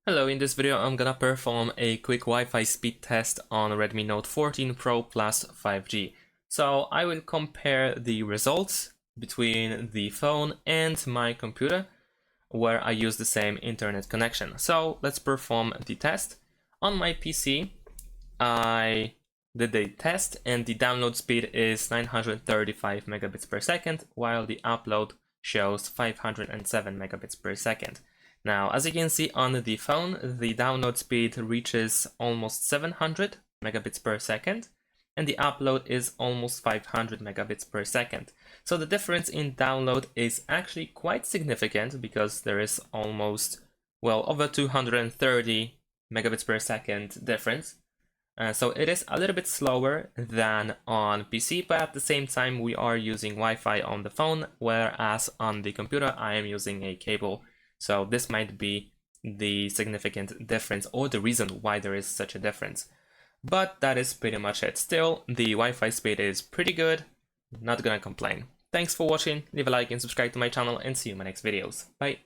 Hello, in this video I'm gonna perform a quick Wi-Fi speed test on Redmi Note 14 Pro Plus 5G. So I will compare the results between the phone and my computer where I use the same internet connection. So let's perform the test. On my PC I did the test and the download speed is 935 megabits per second while the upload shows 507 megabits per second. Now, as you can see on the phone, the download speed reaches almost 700 megabits per second, and the upload is almost 500 megabits per second. So the difference in download is actually quite significant because there is almost, well, over 230 megabits per second difference. So it is a little bit slower than on PC, but at the same time we are using Wi-Fi on the phone, whereas on the computer I am using a cable. So this might be the significant difference or the reason why there is such a difference. But that is pretty much it. Still, the Wi-Fi speed is pretty good. Not gonna complain. Thanks for watching, leave a like and subscribe to my channel and see you in my next videos. Bye!